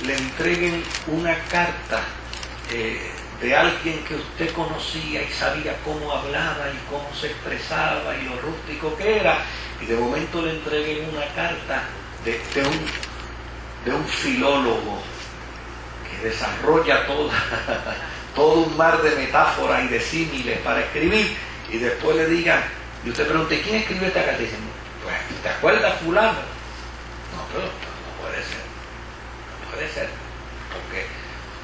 le entreguen una carta de alguien que usted conocía y sabía cómo hablaba y cómo se expresaba y lo rústico que era, y de momento le entreguen una carta de un filólogo que desarrolla todo un mar de metáforas y de símiles para escribir, y después le digan, y usted pregunta, ¿quién escribió esta carta? Y dicen, pues, ¿te acuerdas fulano? No, pero no puede ser. No puede ser.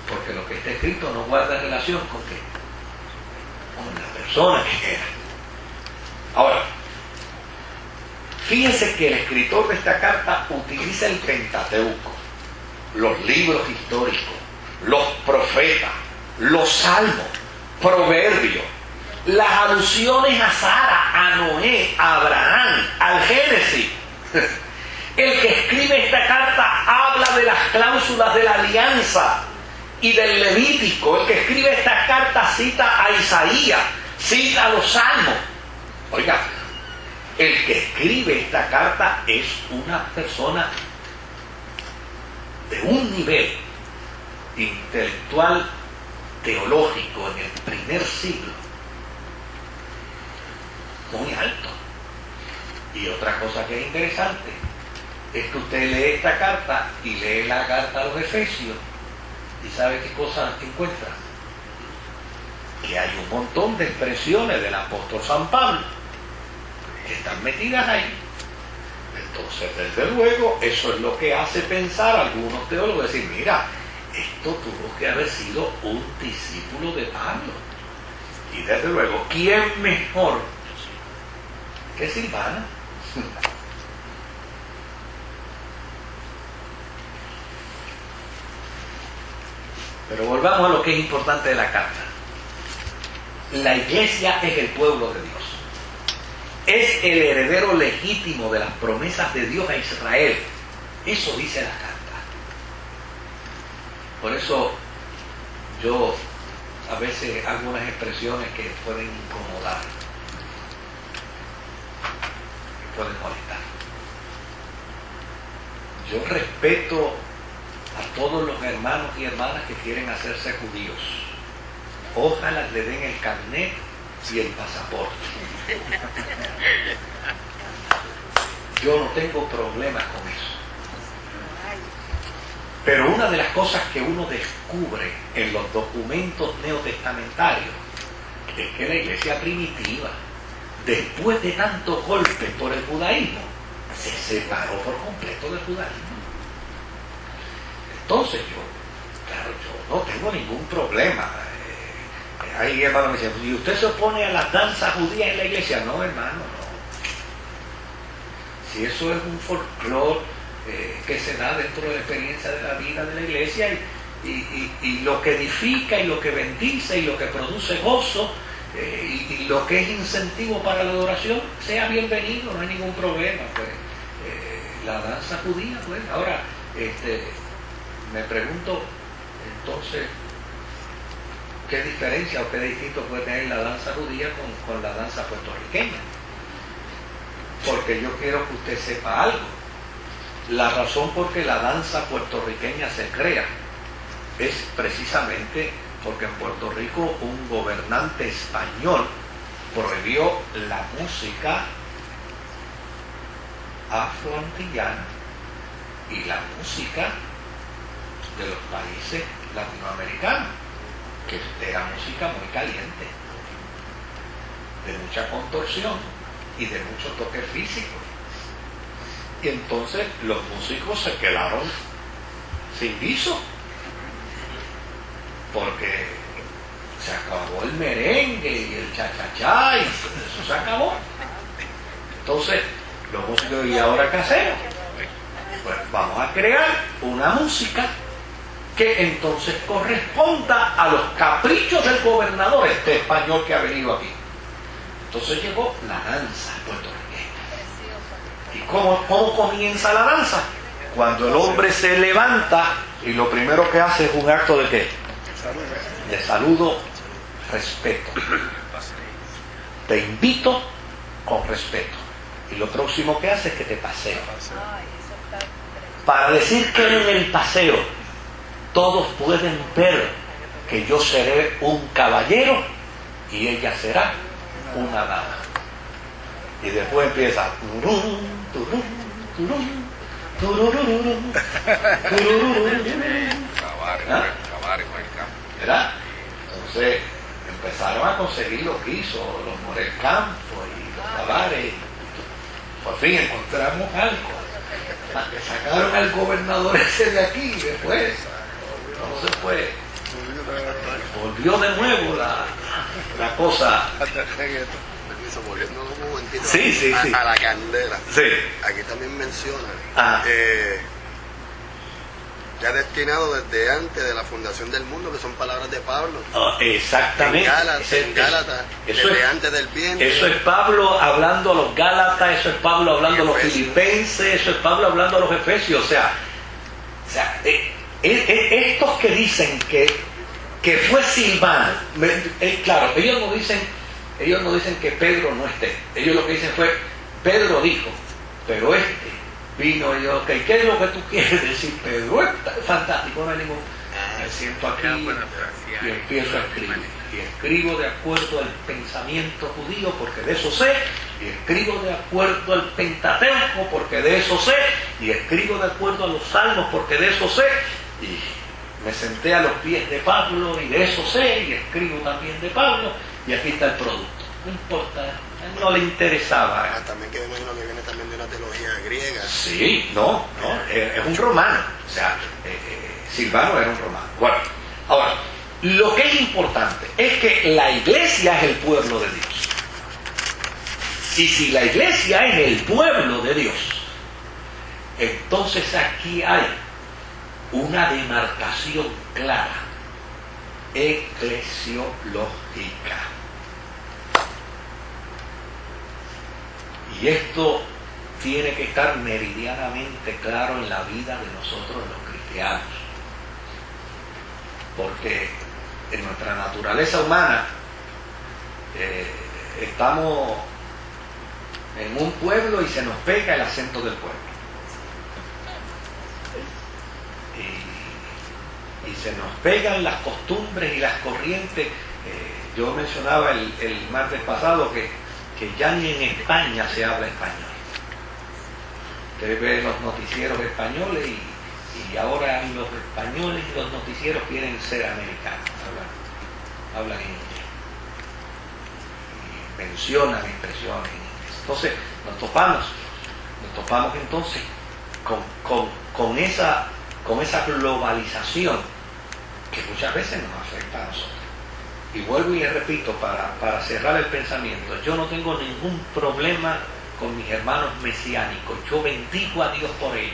Porque lo que está escrito no guarda relación con la persona que era. Ahora, fíjense que el escritor de esta carta utiliza el Pentateuco, los libros históricos, los profetas, los salmos, proverbios, las alusiones a Sara, a Noé, a Abraham, al Génesis. El que escribe esta carta habla de las cláusulas de la alianza y del Levítico. El que escribe esta carta cita a Isaías, cita a los salmos. Oiga, el que escribe esta carta es una persona de un nivel intelectual teológico en el primer siglo muy alto. Y otra cosa que es interesante es que usted lee esta carta y lee la carta a los Efesios y sabe qué cosa encuentra, que hay un montón de expresiones del apóstol San Pablo que están metidas ahí. Entonces, desde luego, eso es lo que hace pensar a algunos teólogos, decir, mira, esto tuvo que haber sido un discípulo de Pablo. Y desde luego, ¿quién mejor que Silvana? Pero volvamos a lo que es importante de la carta. La iglesia es el pueblo de Dios. Es el heredero legítimo de las promesas de Dios a Israel. Eso dice la carta. Por eso yo a veces hago unas expresiones que pueden incomodar, que pueden molestar. Yo respeto a todos los hermanos y hermanas que quieren hacerse judíos. Ojalá le den el carnet y el pasaporte. Yo no tengo problemas con eso. Pero una de las cosas que uno descubre en los documentos neotestamentarios es que la iglesia primitiva, después de tanto golpe por el judaísmo, se separó por completo del judaísmo. Entonces yo no tengo ningún problema. Hay hermanos que dicen, ¿y usted se opone a las danzas judías en la iglesia? No, hermano, no. Si eso es un folclore que se da dentro de la experiencia de la vida de la iglesia y lo que edifica y lo que bendice y lo que produce gozo y lo que es incentivo para la adoración, sea bienvenido, no hay ningún problema. Pues, la danza judía, pues, ahora, me pregunto, entonces, ¿qué diferencia o qué distinto puede tener la danza judía con la danza puertorriqueña? Porque yo quiero que usted sepa algo. La razón por que la danza puertorriqueña se crea es precisamente porque en Puerto Rico un gobernante español prohibió la música afroantillana y la música de los países latinoamericanos, que era música muy caliente, de mucha contorsión y de mucho toque físico. Y entonces los músicos se quedaron sin guiso, porque se acabó el merengue y el cha-cha-cha y eso se acabó. Entonces los músicos, ¿y ahora qué hacemos? Pues vamos a crear una música que entonces corresponda a los caprichos del gobernador español que ha venido aquí. Entonces llegó la danza puertorriqueña. ¿Y cómo comienza la danza? Cuando el hombre se levanta y lo primero que hace es un acto de ¿qué? De saludo, respeto. Te invito con respeto. Y lo próximo que hace es que te paseo. Para decir que en el paseo todos pueden ver que yo seré un caballero y ella será una dama. Y después empieza turum, turum, turum, turururum, turururum. ¿Verdad? Entonces empezaron a conseguir los guisos, los morescampos y los tabares. Por fin encontramos algo. Hasta que sacaron al gobernador ese de aquí y después no se fue. Volvió de nuevo la cosa. Volviendo un momentito sí. A la candela. Sí. Aquí también menciona ya destinado desde antes de la fundación del mundo, que son palabras de Pablo. Exactamente. En Gálatas, desde antes del vientre. Eso es Pablo hablando a los Gálatas, eso es Pablo hablando a los filipenses, eso es Pablo hablando a los efesios. O sea estos que dicen que fue Silvano, claro, ellos no dicen que Pedro no esté. Ellos lo que dicen fue, Pedro dijo, pero vino y yo, ok, ¿qué es lo que tú quieres decir, Pedro? Es fantástico, no hay ningún... Me siento aquí y empiezo a escribir. Y escribo de acuerdo al pensamiento judío, porque de eso sé. Y escribo de acuerdo al Pentateuco, porque de eso sé. Y escribo de acuerdo a los salmos, porque de eso sé. Y me senté a los pies de Pablo, y de eso sé. Y escribo también de Pablo. Y aquí está el producto. No importa, no le interesaba. También que me imagino que viene también de una teología griega. Sí, no, es un romano. O sea, Silvano era un romano. Bueno, ahora, lo que es importante es que la iglesia es el pueblo de Dios. Y si la iglesia es el pueblo de Dios, entonces aquí hay una demarcación clara, eclesiológica. Y esto tiene que estar meridianamente claro en la vida de nosotros los cristianos. Porque en nuestra naturaleza humana estamos en un pueblo y se nos pega el acento del pueblo. Y se nos pegan las costumbres y las corrientes. Yo mencionaba el martes pasado que ya ni en España se habla español. Usted ve los noticieros españoles y ahora los españoles y los noticieros quieren ser americanos, hablan inglés y mencionan expresiones en inglés. Entonces nos topamos entonces con esa globalización que muchas veces nos afecta a nosotros. Y vuelvo y le repito para cerrar el pensamiento, yo no tengo ningún problema con mis hermanos mesiánicos, yo bendigo a Dios por ellos,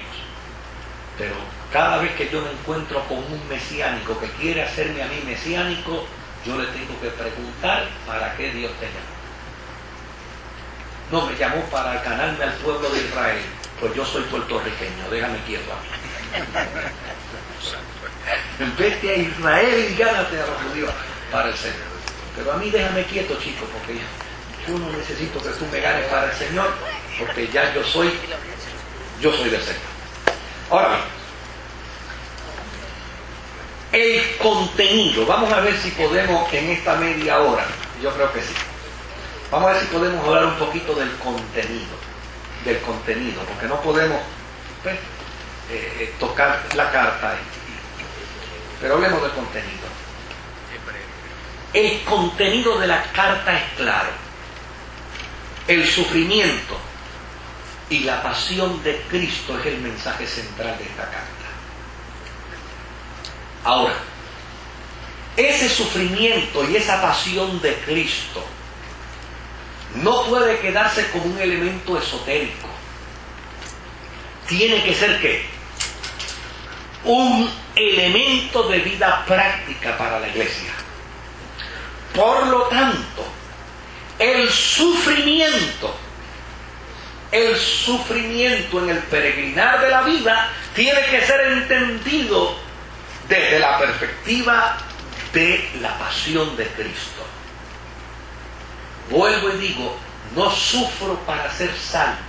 pero cada vez que yo me encuentro con un mesiánico que quiere hacerme a mí mesiánico, yo le tengo que preguntar para qué Dios te llamó. No me llamó para ganarme al pueblo de Israel, pues yo soy puertorriqueño, déjame quieto a mí. Vete a Israel y gánate a los judíos para el Señor. Pero a mí déjame quieto, chico, porque yo no necesito que tú me ganes para el Señor, porque ya yo soy del Señor. Ahora bien, el contenido, vamos a ver si podemos en esta media hora, yo creo que sí, vamos a ver si podemos hablar un poquito del contenido, porque no podemos tocar la carta, pero hablemos del contenido. El contenido de la carta es claro. El sufrimiento y la pasión de Cristo es el mensaje central de esta carta. Ahora, ese sufrimiento y esa pasión de Cristo no puede quedarse como un elemento esotérico. Tiene que ser ¿qué? Un elemento de vida práctica para la iglesia. Por lo tanto, el sufrimiento en el peregrinar de la vida tiene que ser entendido desde la perspectiva de la pasión de Cristo. Vuelvo y digo, no sufro para ser salvo,